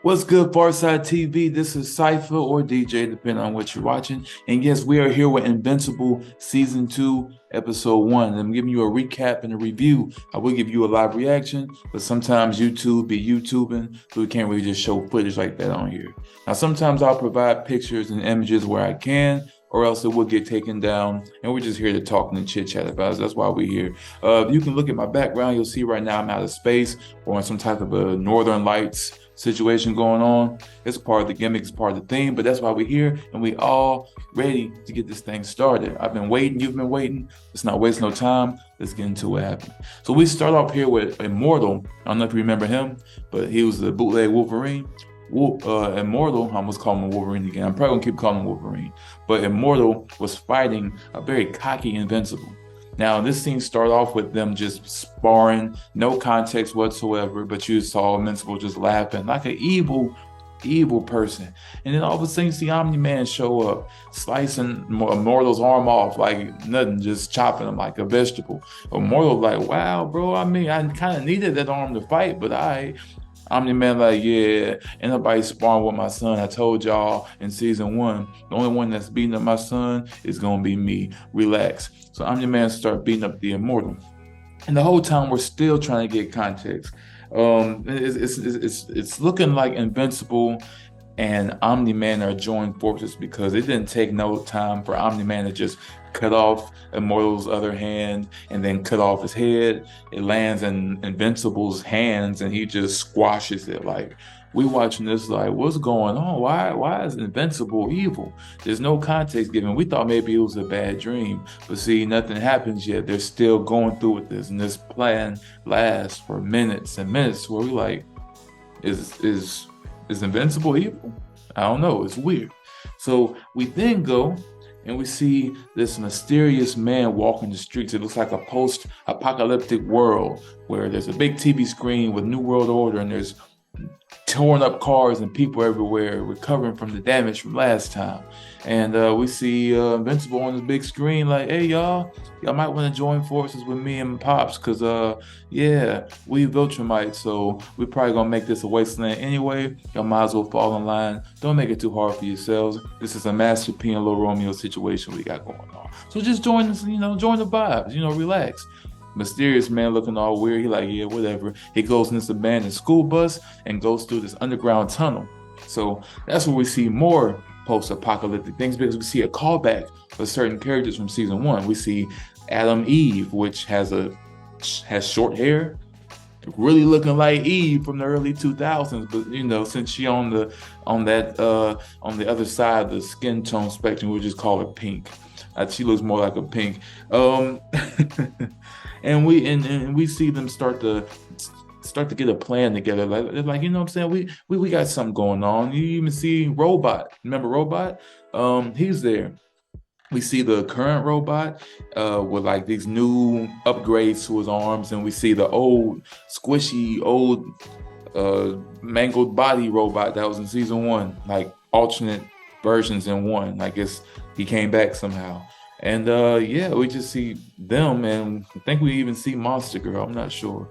What's good, Farside TV? This is Cypher or DJ, depending on what you're watching. And yes, we are here with Invincible Season 2, Episode 1. I'm giving you a recap and a review. I will give you a live reaction, but sometimes YouTube be YouTubing, so we can't really just show footage like that on here. Now, sometimes I'll provide pictures and images where I can, or else it will get taken down, and we're just here to talk and chit chat about it. That's why we're here. You can look at my background. You'll see right now I'm out of space or in some type of a Northern Lights situation going on. It's part of the gimmick, it's part of the theme, but that's why we're here and we all ready to get this thing started. I've been waiting, you've been waiting. Let's not waste no time. Let's get into what happened. So we start off here with Immortal. I don't know if you remember him, but he was the bootleg Wolverine. Immortal, I almost call him Wolverine again. I'm probably gonna keep calling him Wolverine. But Immortal was fighting a very cocky Invincible. Now, this scene started off with them just sparring, no context whatsoever, but you saw Invincible just laughing like an evil person. And then all of a sudden, you see Omni-Man show up, slicing Immortal's arm off like nothing, just chopping him like a vegetable. Immortal's like, wow, bro, I mean, I kind of needed that arm to fight, but Omni-Man like, yeah, ain't nobody sparring with my son. I told y'all in season 1, the only one that's beating up my son is gonna be me. Relax. So Omni-Man start beating up the Immortal. And the whole time we're still trying to get context. It's looking like Invincible and Omni-Man are joined forces because it didn't take no time for Omni-Man to just cut off Immortal's other hand and then cut off his head. It lands in Invincible's hands and he just squashes it. Like, we watching this like, what's going on? Why is Invincible evil? There's no context given. We thought maybe it was a bad dream, but see, nothing happens yet. They're still going through with this, and this plan lasts for minutes and minutes where we like, is Invincible evil? I don't know. It's weird. So we then go and we see this mysterious man walking the streets. It looks like a post-apocalyptic world where there's a big TV screen with New World Order and there's torn up cars and people everywhere recovering from the damage from last time. And we see Invincible on this big screen like, hey, y'all might want to join forces with me and Pops because, yeah, we Viltrumites, so we're probably going to make this a wasteland anyway. Y'all might as well fall in line. Don't make it too hard for yourselves. This is a Master P and Lil Romeo situation we got going on. So just join us, join the vibes, relax. Mysterious man looking all weird. He like, yeah, whatever. He goes in this abandoned school bus and goes through this underground tunnel. So that's where we see more post-apocalyptic things because we see a callback for certain characters from season 1. We see Adam Eve, which has short hair, really looking like Eve from the early 2000s. But since she on the other side of the skin tone spectrum, we just call her pink. She looks more like a pink. And we see them start to get a plan together. Like you know what I'm saying? We got something going on. You even see Robot. Remember Robot? He's there. We see the current Robot with like these new upgrades to his arms, and we see the old squishy mangled body Robot that was in season 1, like alternate versions in one. I guess he came back somehow. And yeah, we just see them, and I think we even see Monster Girl. I'm not sure.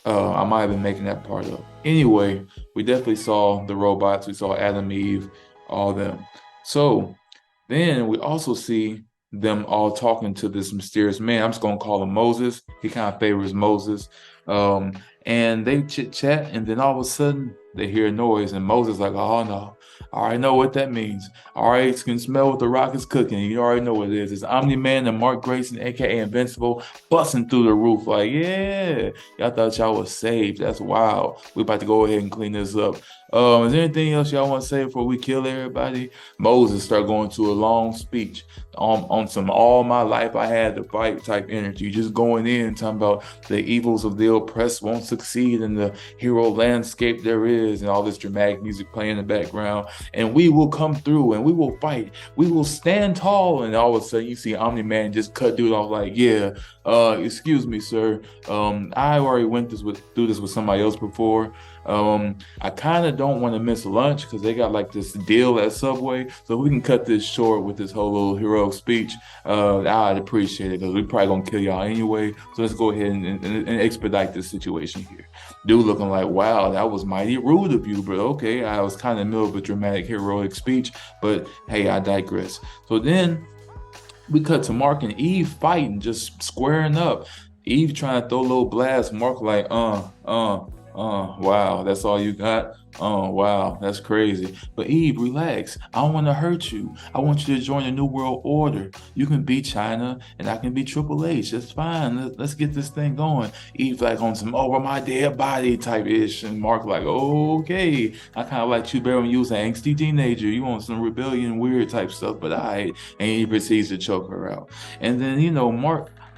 I might have been making that part up. Anyway, we definitely saw the robots. We saw Adam, Eve, all them. So then we also see them all talking to this mysterious man. I'm just gonna call him Moses. He kind of favors Moses. And they chit chat, and then all of a sudden they hear a noise, and Moses like, oh no, I already know what that means. I already can smell what the rock is cooking. You already know what it is. It's Omni-Man and Mark Grayson, aka Invincible, busting through the roof like, yeah, y'all thought y'all was saved. That's wild. We about to go ahead and clean this up. Is there anything else y'all want to say before we kill everybody? Moses start going to a long speech on some all my life I had to fight type energy, just going in talking about the evils of the oppressed won't succeed in the hero landscape there is, and all this dramatic music playing in the background. And we will come through and we will fight. We will stand tall. And all of a sudden you see Omni-Man just cut dude off like, yeah, excuse me, sir. I already went through this with somebody else before. I kind of don't want to miss lunch because they got like this deal at Subway. So we can cut this short with this whole little heroic speech. I'd appreciate it because we probably gonna kill y'all anyway. So let's go ahead and expedite this situation here. Dude looking like, wow, that was mighty rude of you, but okay. I was kind of in the middle of a dramatic heroic speech, but hey, I digress. So then we cut to Mark and Eve fighting, just squaring up. Eve trying to throw a little blast. Mark like, wow, that's all you got? Oh, wow, that's crazy. But Eve, relax. I don't want to hurt you. I want you to join the New World Order. You can be China and I can be Triple H. That's fine. Let's get this thing going. Eve like on some over my dead body type ish. And Mark like, okay. I kind of like you better when you was an angsty teenager. You want some rebellion, weird type stuff, but and he proceeds to choke her out. And then,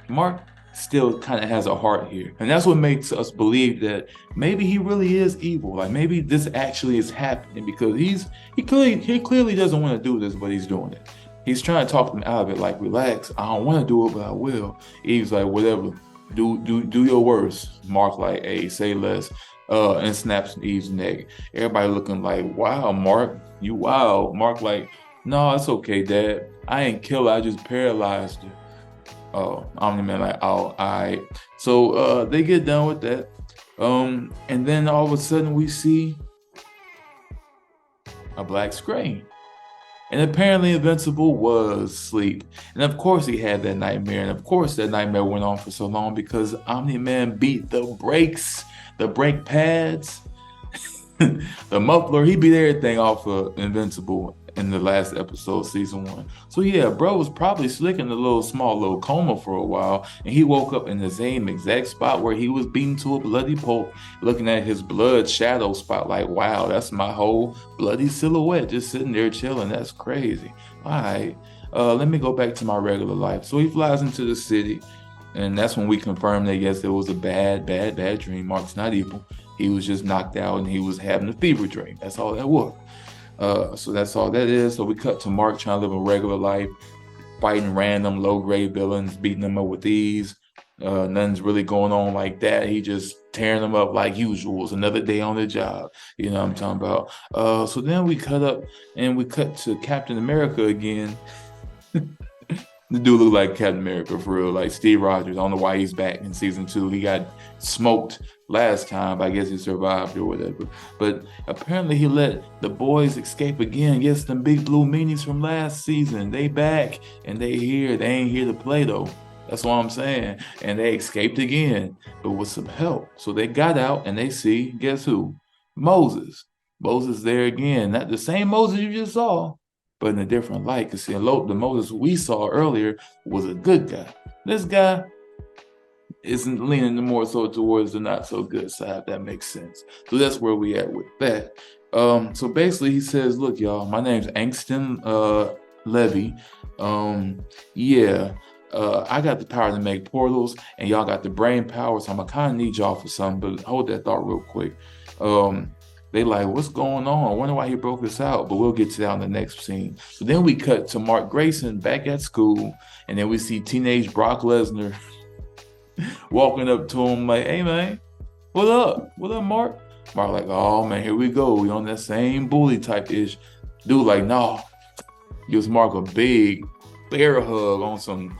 Mark still kind of has a heart here. And that's what makes us believe that maybe he really is evil. Like maybe this actually is happening because he clearly doesn't want to do this, but he's doing it. He's trying to talk them out of it, like, relax, I don't want to do it, but I will. Eve's like, whatever, do your worst. Mark like, hey, say less. And snaps Eve's neck. Everybody looking like, wow, Mark, you wild. Mark like, no, it's okay, Dad. I ain't kill her, I just paralyzed her. Oh, Omni-Man like, oh, all right. So they get done with that. And then all of a sudden we see a black screen. And apparently Invincible was asleep. And of course he had that nightmare. And of course that nightmare went on for so long because Omni-Man beat the brakes, the brake pads, the muffler. He beat everything off of Invincible in the last episode, season 1. So yeah, bro was probably slick in a small little coma for a while, and he woke up in the same exact spot where he was beaten to a bloody pulp, looking at his blood shadow spot like, wow, that's my whole bloody silhouette just sitting there chilling. That's crazy. All right, let me go back to my regular life. So he flies into the city, and that's when we confirm that yes, it was a bad dream. Mark's not evil. He was just knocked out and he was having a fever dream. That's all that was. So that's all that is. So we cut to Mark trying to live a regular life, fighting random low-grade villains, beating them up with ease. Nothing's really going on like that. He just tearing them up like usual. It's another day on the job. You know what I'm talking about? So then we cut to Captain America again. The dude look like Captain America for real, like Steve Rogers. I don't know why he's back in season 2. He got smoked last time, but I guess he survived or whatever. But apparently he let the boys escape again. Yes, them big blue meanies from last season. They back and they here. They ain't here to play though. That's what I'm saying. And they escaped again, but with some help. So they got out and they see, guess who? Moses. Moses there again. Not the same Moses you just saw, but in a different light. Because the Moses we saw earlier was a good guy. This guy isn't leaning more so towards the not so good side, if that makes sense. So that's where we at with that. So basically he says, look, y'all, my name's Angston Levy. I got the power to make portals, and y'all got the brain power, so I'm gonna kind of need y'all for something, but hold that thought real quick. They like, what's going on? I wonder why he broke us out, but we'll get to that in the next scene. So then we cut to Mark Grayson back at school, and then we see teenage Brock Lesnar walking up to him like, hey man, what up? What up, Mark? Mark like, oh man, here we go. We on that same bully type ish. Dude like, no. Gives Mark a big bear hug on some.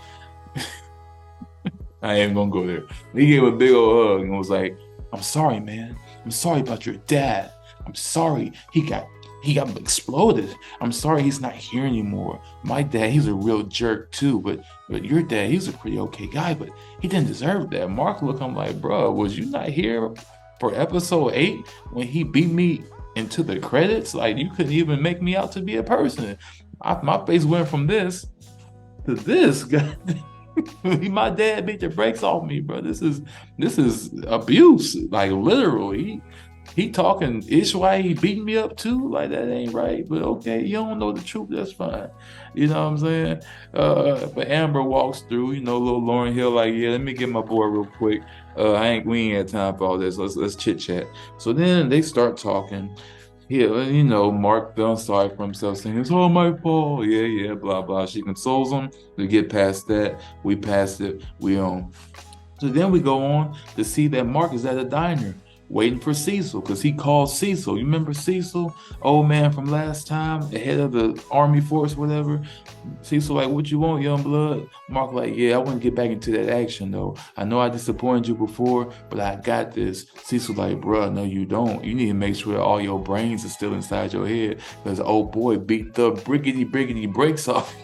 I ain't gonna go there. He gave a big old hug and was like, I'm sorry, man. I'm sorry about your dad. I'm sorry he got exploded. I'm sorry he's not here anymore. My dad, he's a real jerk too, but your dad, he's a pretty okay guy, but he didn't deserve that. Mark looked, I'm like, bro, was you not here for episode 8 when he beat me into the credits? Like, you couldn't even make me out to be a person. My face went from this to this guy. My dad beat the brakes off me, bro. This is abuse, like literally. He talking ish why he beating me up too, like that ain't right. But okay, you don't know the truth, that's fine. You know what I'm saying? But Amber walks through, little Lauryn Hill, like, yeah, let me get my boy real quick. We ain't had time for all this. Let's chit chat. So then they start talking. Yeah, Mark feeling sorry for himself, saying it's all my fault. Yeah, blah blah. She consoles him. We get past that. We passed it. We on. So then we go on to see that Mark is at a diner waiting for Cecil, because he called Cecil. You remember Cecil, old man from last time, the head of the army force, whatever. Cecil like, what you want, young blood? Mark like, yeah, I want to get back into that action though. I know I disappointed you before, but I got this. Cecil like, bruh, no, you don't. You need to make sure all your brains are still inside your head, because old boy beat the briggity breaks off.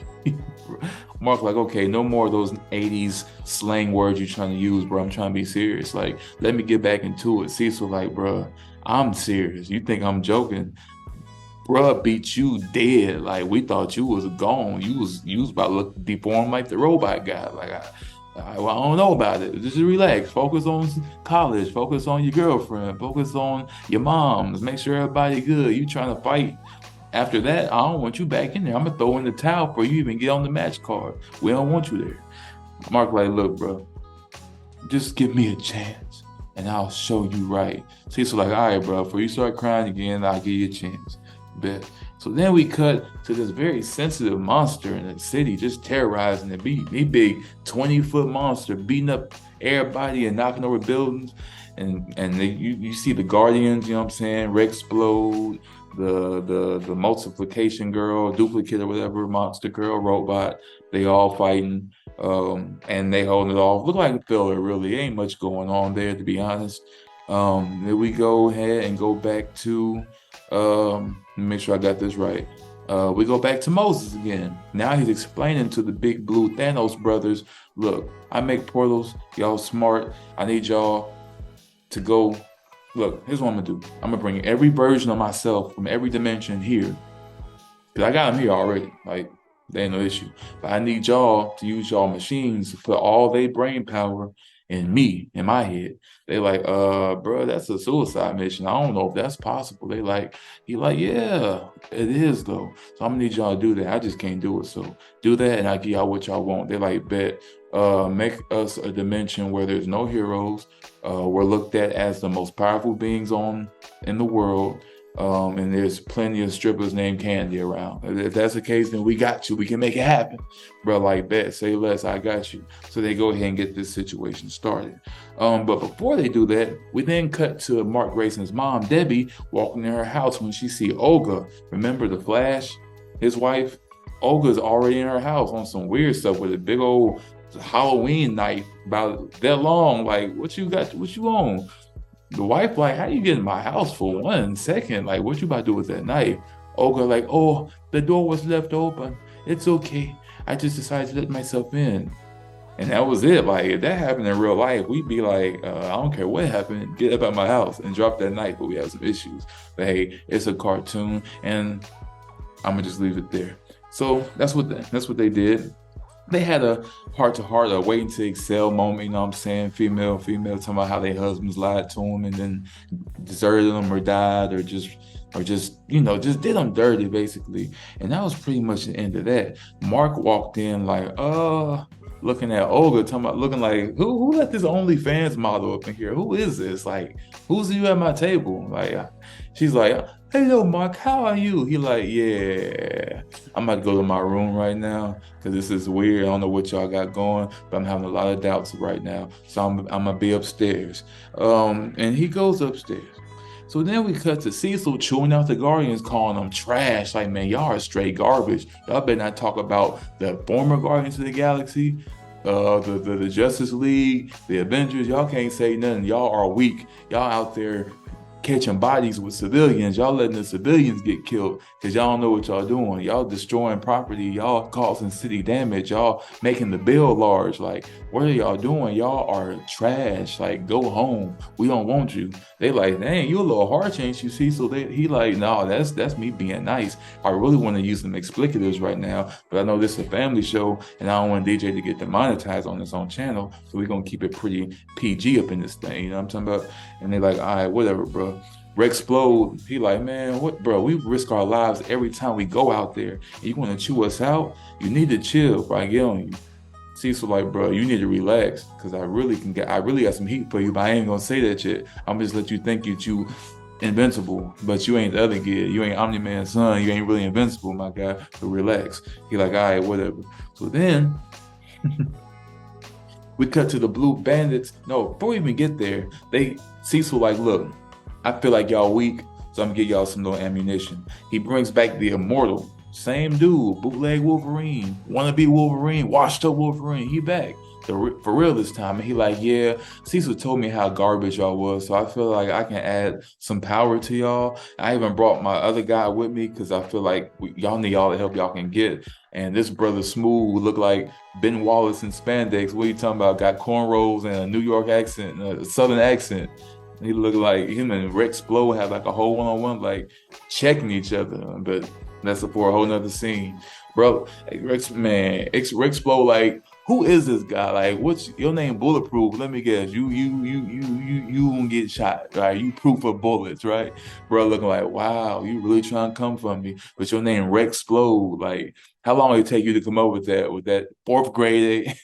Mark like, okay, no more of those 80s slang words you're trying to use, bro. I'm trying to be serious. Like, let me get back into it. Cecil like, bro, I'm serious. You think I'm joking? Bruh beat you dead. Like, we thought you was gone. You was about to look deformed like the robot guy. Like, well, I don't know about it. Just relax. Focus on college. Focus on your girlfriend. Focus on your mom. Make sure everybody good. You trying to fight. After that, I don't want you back in there. I'm gonna throw in the towel for you even get on the match card. We don't want you there. Mark like, look, bro, just give me a chance and I'll show you right. Cecil like, all right, bro, before you start crying again, I'll give you a chance. Bet. So then we cut to this very sensitive monster in the city, just terrorizing the beat. He big 20-foot monster beating up everybody and knocking over buildings. You see the Guardians, you know what I'm saying, Rexplode, the multiplication girl, duplicate or whatever, monster girl, robot, they all fighting, and they holding it off. Look like a filler, really. Ain't much going on there, to be honest. Then we go ahead and go back to, let me make sure I got this right. We go back to Moses again. Now he's explaining to the big blue THANOS brothers, look, I make portals, y'all smart, I need y'all to go. Look, here's what I'm gonna do. I'm gonna bring every version of myself from every dimension here. Because I got them here already. Like, there ain't no issue. But I need y'all to use y'all machines to put all their brain power in me, in my head. They like, bro, that's a suicide mission. I don't know if that's possible. He like, yeah, it is though. So I'm gonna need y'all to do that. I just can't do it. So do that and I give y'all what y'all want. They like, bet, make us a dimension where there's no heroes. We're looked at as the most powerful beings in the world. And there's plenty of strippers named Candy around. If that's the case, then we got you. We can make it happen. Bro, like, bet, say less, I got you. So they go ahead and get this situation started. But before they do that, we then cut to Mark Grayson's mom, Debbie, walking in her house when she see Olga. Remember the Flash, his wife? Olga's already in her house on some weird stuff with a big old Halloween knife about that long. Like, what you got? What you on? The wife like, how you get in my house for 1 second? Like, what you about to do with that knife? Olga like, oh, the door was left open. It's okay. I just decided to let myself in. And that was it. Like, if that happened in real life, we'd be like, I don't care what happened. Get up out my house and drop that knife, but we have some issues. But hey, it's a cartoon and I'm gonna just leave it there. So that's what they did. They had a heart-to-heart, a waiting to excel moment, you know what I'm saying? Female talking about how their husbands lied to them and then deserted them or died or just, you know, just did them dirty, basically. And that was pretty much the end of that. Mark walked in like, looking at Olga, talking about looking like, who let this OnlyFans model up in here? Who is this? Like, who's you at my table? Like, she's like, hello, Mark, how are you? He like, yeah, I'm about to go to my room right now because this is weird. I don't know what y'all got going, but I'm having a lot of doubts right now. So I'm gonna be upstairs. And he goes upstairs. So then we cut to Cecil chewing out the Guardians, calling them trash. Like, man, y'all are straight garbage. Y'all better not talk about the former Guardians of the Galaxy, the Justice League, the Avengers. Y'all can't say nothing. Y'all are weak. Y'all out there catching bodies with civilians. Y'all letting the civilians get killed because y'all don't know what y'all doing. Y'all destroying property. Y'all causing city damage. Y'all making the bill large. Like, what are y'all doing? Y'all are trash. Like, go home. We don't want you. They like, dang, you a little harsh, ain't you? See, so he like, no, that's me being nice. I really want to use some explicatives right now, but I know this is a family show and I don't want DJ to get demonetized on his own channel, so we're gonna keep it pretty PG up in this thing, you know what I'm talking about? And they like, all right, whatever, bro. Rexplode, he like, man, what, bro? We risk our lives every time we go out there. And you want to chew us out? You need to chill, bro. I get on you. Cecil like, bro, you need to relax because I really got some heat for you, but I ain't gonna say that shit. I'm just let you think you invincible, but you ain't the other kid. You ain't Omni-Man's son. You ain't really invincible, my guy. So relax. He like, all right, whatever. So then We cut to the Blue Bandits. No, before we even get there, Cecil like, look, I feel like y'all weak, so I'm gonna give y'all some little ammunition. He brings back the Immortal, same dude, bootleg Wolverine, wannabe Wolverine, washed up Wolverine. He back. For real this time. And he like, yeah, Cecil told me how garbage y'all was, so I feel like I can add some power to y'all. I even brought my other guy with me because I feel like y'all need all the help y'all can get. And this brother Smooth look like Ben Wallace in spandex. What are you talking about? Got cornrows and a New York accent, a Southern accent. He looked like him and Rex Blow had like a whole one-on-one, like checking each other. But that's for a whole nother scene, bro. Rex Blow, like, who is this guy? Like, what's your name? Bulletproof. Let me guess. You won't get shot, right? You proof of bullets, right? Bro, looking like, wow, you really trying to come for me? But your name Rex Blow, like. How long did it take you to come up with that fourth grade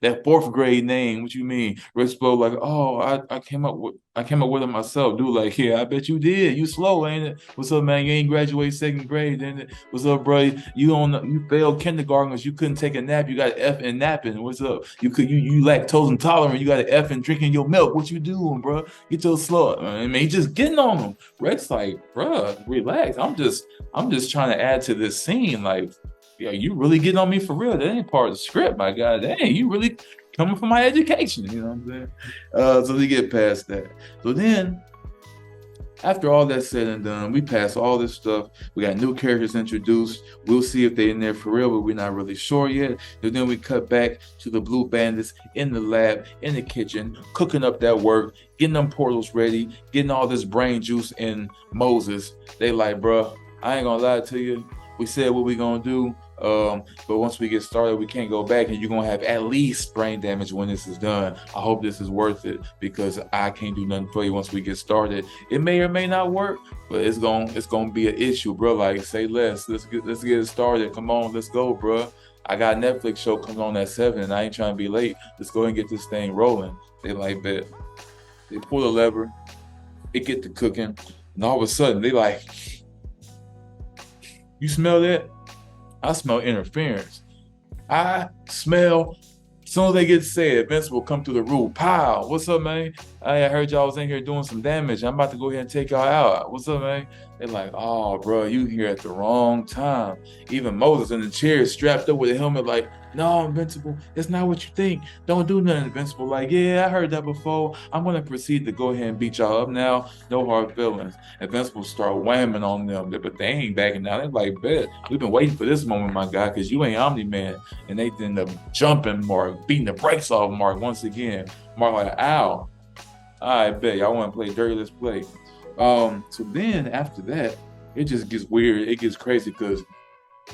that fourth grade name? What you mean? Rich Blow like, oh, I came up with it myself. Dude, like, yeah, I bet you did. You slow, ain't it? What's up, man? You ain't graduated second grade, ain't it? What's up, bro? You failed kindergarten because you couldn't take a nap. You got an F in napping. What's up? You lactose intolerant. You got an F in drinking your milk. What you doing, bro? Get your slow. I mean, just getting on them. Rex like, bro, relax. I'm just trying to add to this scene, like. Yeah, you really getting on me for real. That ain't part of the script, my God. Dang, you really coming for my education. You know what I'm saying? So we get past that. So then, after all that's said and done, we pass all this stuff. We got new characters introduced. We'll see if they're in there for real, but we're not really sure yet. And then we cut back to the Blue Bandits in the lab, in the kitchen, cooking up that work, getting them portals ready, getting all this brain juice in Moses. They like, bro, I ain't gonna lie to you. We said what we gonna do. But once we get started, we can't go back, and you're gonna have at least brain damage when this is done. I hope this is worth it because I can't do nothing for you once we get started. It may or may not work, but it's gonna be an issue, bro. Like, say less. Let's get it started. Come on, let's go, bro. I got a Netflix show coming on at 7, and I ain't trying to be late. Let's go and get this thing rolling. They like bet. They pull the lever. It get to cooking, and all of a sudden they like, you smell that? I smell interference. I smell, as soon as they get said, Invincible come through the roof. Pow! What's up, man? I heard y'all was in here doing some damage. I'm about to go ahead and take y'all out. What's up, man? They're like, oh, bro, you here at the wrong time. Even Moses in the chair strapped up with a helmet like, no, Invincible, it's not what you think. Don't do nothing, Invincible. Like, yeah, I heard that before. I'm going to proceed to go ahead and beat y'all up now. No hard feelings. Invincible start whamming on them, but they ain't backing down. They're like, bet, we've been waiting for this moment, my guy, because you ain't Omni-Man. And they end up jumping Mark, beating the brakes off Mark once again. Mark like, ow. I bet y'all want to play dirty, let's play. So then after that, it just gets weird. It gets crazy because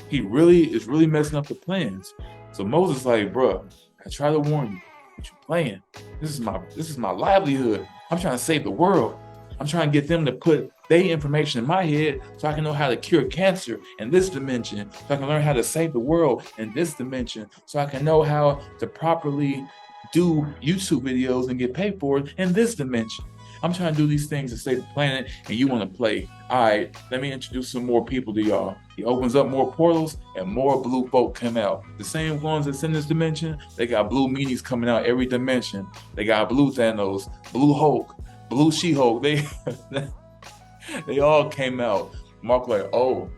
he is really messing up the plans. So Moses like, bro, I try to warn you. What you playing? This is my livelihood. I'm trying to save the world. I'm trying to get them to put their information in my head so I can know how to cure cancer in this dimension. So I can learn how to save the world in this dimension. So I can know how to properly do YouTube videos and get paid for it in this dimension. I'm trying to do these things to save the planet, and you want to play. All right, let me introduce some more people to y'all. He opens up more portals, and more blue folk come out. The same ones that's in this dimension, they got blue meanies coming out every dimension. They got blue Thanos, blue Hulk, blue She-Hulk. They all came out. Mark like, oh,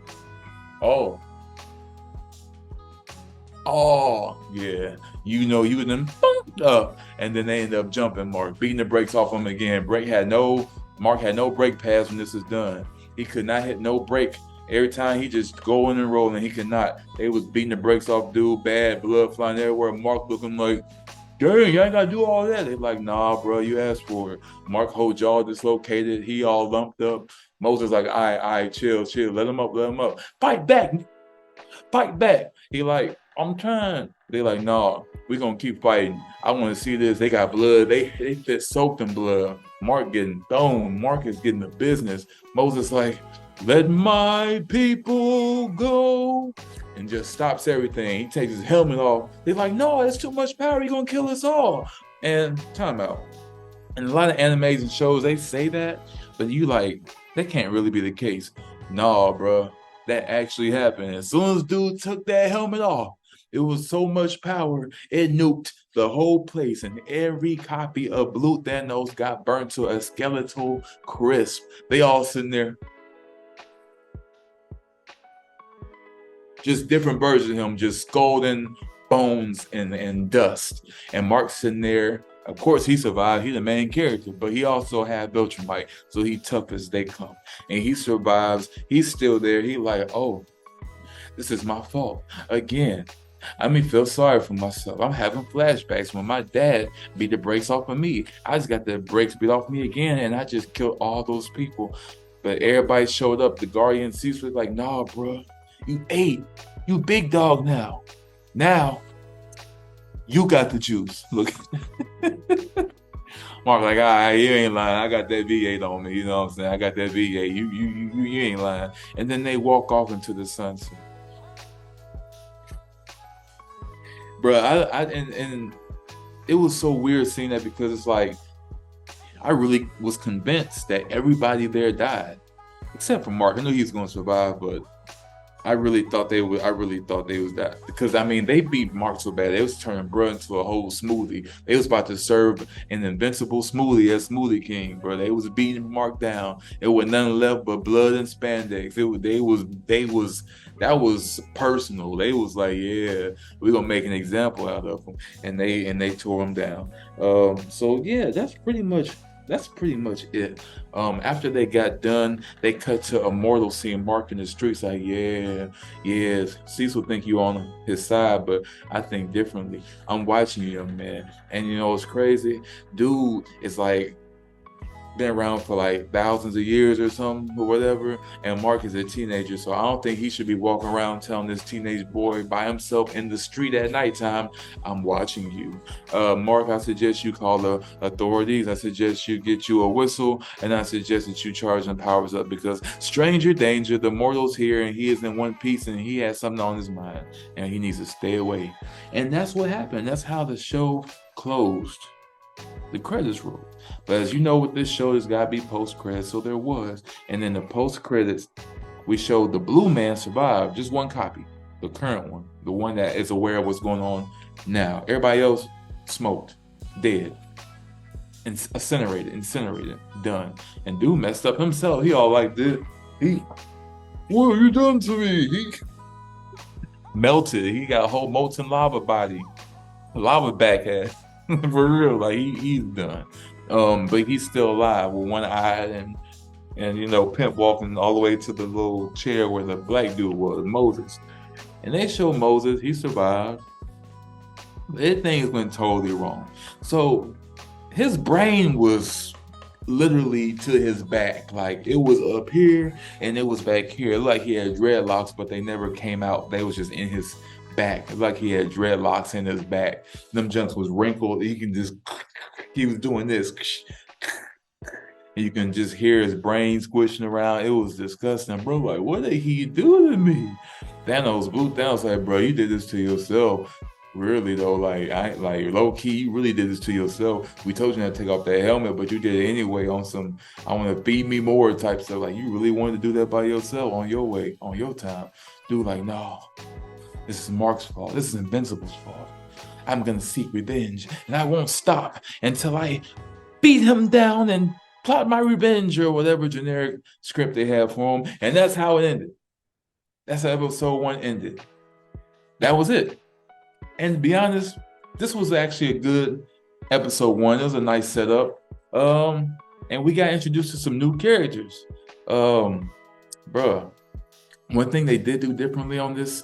yeah. You know, you and them bumped up, and then they end up jumping Mark, beating the brakes off him again. Mark had no brake pads when this is done. He could not hit no brake. Every time he just going and rolling, he could not. They was beating the brakes off dude, bad blood flying everywhere. Mark looking like, dang, you ain't gotta do all that. They like, nah, bro, you asked for it. Mark whole jaw dislocated. He all lumped up. Moses like, all right, chill. Let him up. Fight back. He like, I'm trying. They like, nah, we gonna keep fighting. I want to see this. They got blood. They fit soaked in blood. Mark getting thrown. Mark is getting the business. Moses like, let my people go, and just stops everything. He takes his helmet off. They're like, no, that's too much power. You're gonna kill us all. And time out. And a lot of animes and shows, they say that, but you like, that can't really be the case. Nah, bro, that actually happened. As soon as dude took that helmet off, It was so much power, it nuked the whole place, and every copy of Blue Thanos got burnt to a skeletal crisp. They all sitting there, just different versions of him, just scalding bones and dust. And Mark's sitting there. Of course, he survived. He's the main character, but he also had Viltrumite, so he tough as they come. And he survives. He's still there. He like, oh, this is my fault again. I mean, feel sorry for myself. I'm having flashbacks when my dad beat the brakes off of me. I just got the brakes beat off me again, and I just killed all those people. But everybody showed up. The Guardian Seats was like, nah, bro, you ate. You big dog now. Now, you got the juice. Look. Mark like, all right, you ain't lying. I got that V8 on me. You know what I'm saying? I got that V8. You ain't lying. And then they walk off into the sunset. Bro, and it was so weird seeing that because it's like I really was convinced that everybody there died, except for Mark. I knew he was going to survive, but I really thought they would. I really thought they was that because I mean they beat Mark so bad they was turning bro into a whole smoothie. They was about to serve an invincible smoothie as Smoothie King, bro. They was beating Mark down. It was nothing left but blood and spandex. They was that was personal. They was like, yeah, we're gonna make an example out of them, and they tore him down. So yeah, that's pretty much it. After they got done, they cut to Immortal seeing Mark in the streets like, yeah, Cecil think you on his side, but I think differently. I'm watching you, young man. And you know what's crazy? Dude is like been around for like thousands of years or something or whatever, and Mark is a teenager, so I don't think he should be walking around telling this teenage boy by himself in the street at nighttime, I'm watching you. Mark, I suggest you call the authorities. I suggest you get you a whistle, and I suggest that you charge them powers up because stranger danger, the mortal's here and he is in one piece and he has something on his mind and he needs to stay away. And that's what happened. That's how the show closed. The credits roll. But as you know, with this show, there's gotta be post-credits, so there was. And then the post-credits, we showed the Blue Man survived, just one copy, the current one, the one that is aware of what's going on now. Everybody else smoked, dead, and incinerated, done. And dude messed up himself. He all like this. What have you done to me? He melted. He got a whole molten lava body, lava back ass. For real, like he's done. But he's still alive with one eye and you know, Pimp walking all the way to the little chair where the black dude was, Moses. And they show Moses, he survived. Everything went totally wrong. So his brain was literally to his back. Like it was up here and it was back here. Like he had dreadlocks, but they never came out. They was just in his back, like he had dreadlocks in his back. Them junks was wrinkled. He was doing this. You can just hear his brain squishing around. It was disgusting, bro. Like, what did he do to me? Blue Thanos, like, bro, you did this to yourself. Really though, like low key, you really did this to yourself. We told you not to take off that helmet, but you did it anyway on some I want to feed me more type stuff. Like you really wanted to do that by yourself on your way, on your time. Dude, like, no. This is Mark's fault. This is Invincible's fault. I'm going to seek revenge, and I won't stop until I beat him down and plot my revenge or whatever generic script they have for him. And that's how it ended. That's how episode 1 ended. That was it. And to be honest, this was actually a good episode 1. It was a nice setup. And we got introduced to some new characters. Bruh, one thing they did do differently on this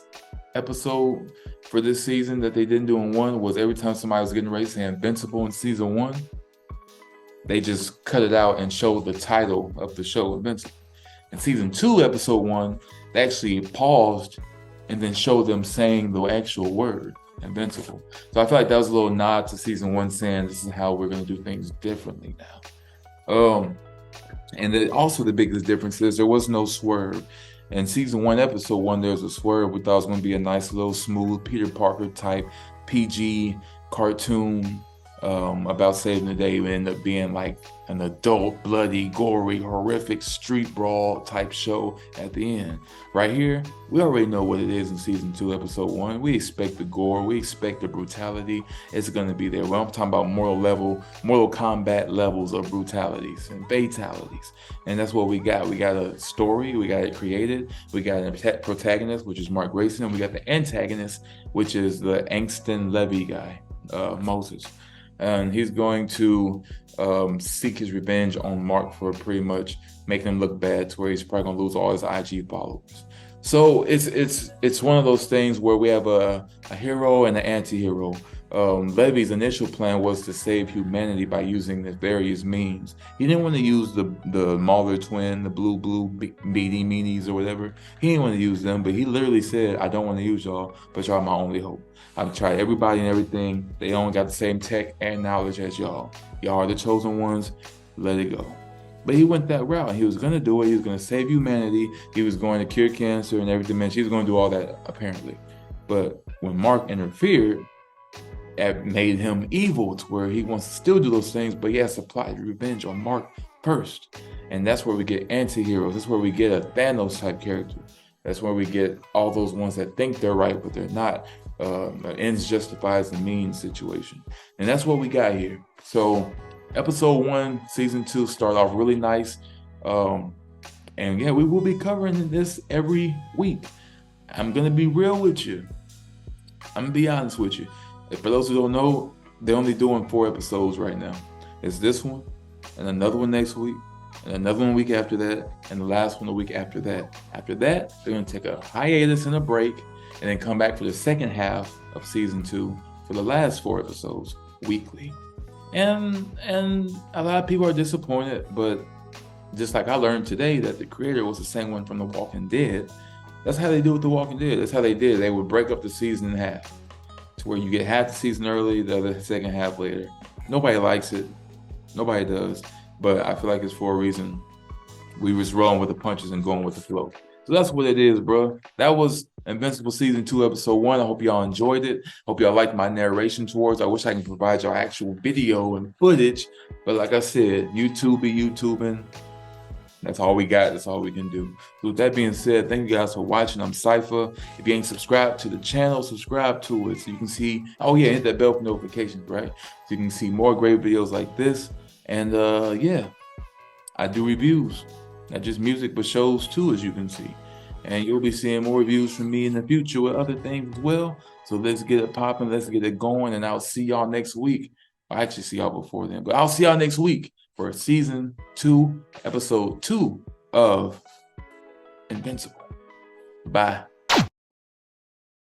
episode for this season that they didn't do in 1 was every time somebody was getting ready to say Invincible in season 1, they just cut it out and showed the title of the show, Invincible. In season 2, episode 1, they actually paused and then showed them saying the actual word, Invincible. So I feel like that was a little nod to season 1 saying this is how we're going to do things differently now. And then also the biggest difference is there was no swerve. In season 1, episode 1, there's a swerve. We thought it was going to be a nice little smooth Peter Parker type PG cartoon about saving the day. It ended up being like an adult, bloody, gory, horrific street brawl type show at the end. Right here, we already know what it is in season 2, episode 1. We expect the gore, we expect the brutality. It's gonna be there. Well, I'm talking about Mortal Kombat levels of brutalities and fatalities. And that's what we got. We got a story, we got it created, we got a protagonist, which is Mark Grayson, and we got the antagonist, which is the Angston Levy guy, Moses. And he's going to seek his revenge on Mark for pretty much making him look bad, to where he's probably gonna lose all his IG followers. So it's one of those things where we have a hero and an anti-hero. Levy's initial plan was to save humanity by using the various means. He didn't want to use the Mauler twin, the blue beady meanies or whatever. He didn't want to use them, but he literally said, "I don't want to use y'all, but y'all are my only hope. I've tried everybody and everything. They don't got the same tech and knowledge as y'all. Y'all are the chosen ones. Let it go." But he went that route. He was going to do it. He was going to save humanity. He was going to cure cancer in every dimension. He was going to do all that, apparently. But when Mark interfered, it made him evil, to where he wants to still do those things, but he has to apply revenge on Mark first. And that's where we get anti-heroes. That's where we get a Thanos type character. That's where we get all those ones that think they're right, but they're not. Ends justifies the means situation. And that's what we got here. So episode 1, season 2 start off really nice. And yeah, we will be covering this every week. I'm going to be real with you. I'm going to be honest with you. For those who don't know, they're only doing 4 episodes right now. It's this one, and another one next week, and another one week after that, and the last one the week after that. After that, they're going to take a hiatus and a break, and then come back for the second half of season 2 for the last 4 episodes weekly. And a lot of people are disappointed, but just like I learned today that the creator was the same one from The Walking Dead. That's how they do with The Walking Dead. That's how they did. They would break up the season in half, to where you get half the season early, the other second half later. Nobody likes it. Nobody does. But I feel like it's for a reason. We was rolling with the punches and going with the flow. So that's what it is, bro. That was Invincible season 2, episode 1. I hope y'all enjoyed it. Hope y'all liked my narration towards. I wish I can provide y'all actual video and footage. But like I said, YouTube be YouTubing. That's all we got. That's all we can do. So with that being said, thank you guys for watching. I'm Cypher. If you ain't subscribed to the channel, subscribe to it so you can see. Oh yeah, hit that bell for notifications, right? So you can see more great videos like this. And yeah, I do reviews, not just music, but shows too, as you can see. And you'll be seeing more reviews from me in the future with other things as well. So let's get it popping. Let's get it going. And I'll see y'all next week. I'll actually see y'all before then, but I'll see y'all next week for season 2, episode 2 of Invincible. Bye.